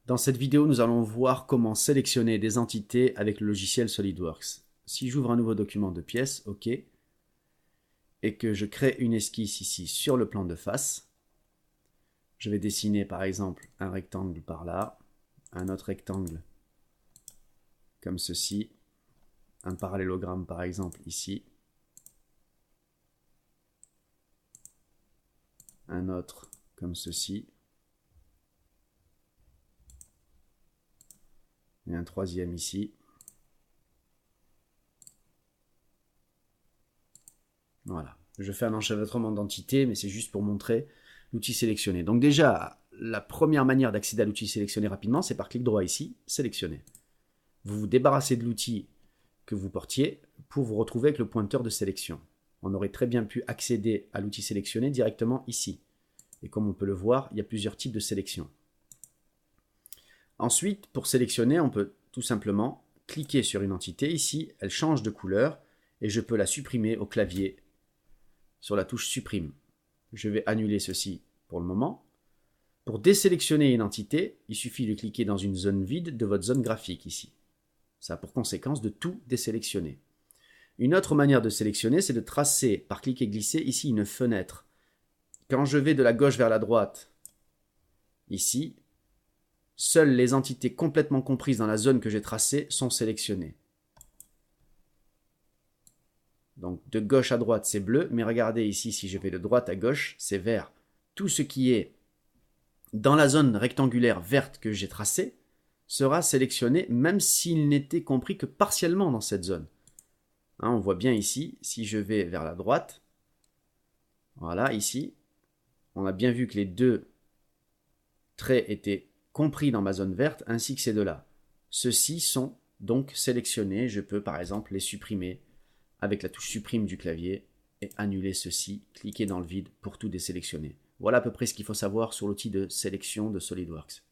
Dans cette vidéo, nous allons voir comment sélectionner des entités avec le logiciel SolidWorks. Si j'ouvre un nouveau document de pièces, OK, et que je crée une esquisse ici sur le plan de face, je vais dessiner par exemple un rectangle par là, un autre rectangle comme ceci, un parallélogramme par exemple ici, un autre comme ceci, et un troisième ici. Voilà, je fais un enchevêtrement d'entités, mais c'est juste pour montrer l'outil sélectionné. Donc déjà, la première manière d'accéder à l'outil sélectionné rapidement, c'est par clic droit ici, sélectionner. Vous vous débarrassez de l'outil que vous portiez pour vous retrouver avec le pointeur de sélection. On aurait très bien pu accéder à l'outil sélectionné directement ici. Et comme on peut le voir, il y a plusieurs types de sélection. Ensuite, pour sélectionner, on peut tout simplement cliquer sur une entité. Ici, elle change de couleur et je peux la supprimer au clavier sur la touche supprime. Je vais annuler ceci pour le moment. Pour désélectionner une entité, il suffit de cliquer dans une zone vide de votre zone graphique ici. Ça a pour conséquence de tout désélectionner. Une autre manière de sélectionner, c'est de tracer par cliquer et glisser ici une fenêtre. Quand je vais de la gauche vers la droite, ici, seules les entités complètement comprises dans la zone que j'ai tracée sont sélectionnées. Donc de gauche à droite, c'est bleu, mais regardez ici, si je vais de droite à gauche, c'est vert. Tout ce qui est dans la zone rectangulaire verte que j'ai tracée sera sélectionné, même s'il n'était compris que partiellement dans cette zone. Hein, on voit bien ici, si je vais vers la droite, voilà, ici, on a bien vu que les deux traits étaient compris dans ma zone verte, ainsi que ces deux-là. Ceux-ci sont donc sélectionnés, je peux par exemple les supprimer avec la touche supprime du clavier et annuler ceci, cliquer dans le vide pour tout désélectionner. Voilà à peu près ce qu'il faut savoir sur l'outil de sélection de SolidWorks.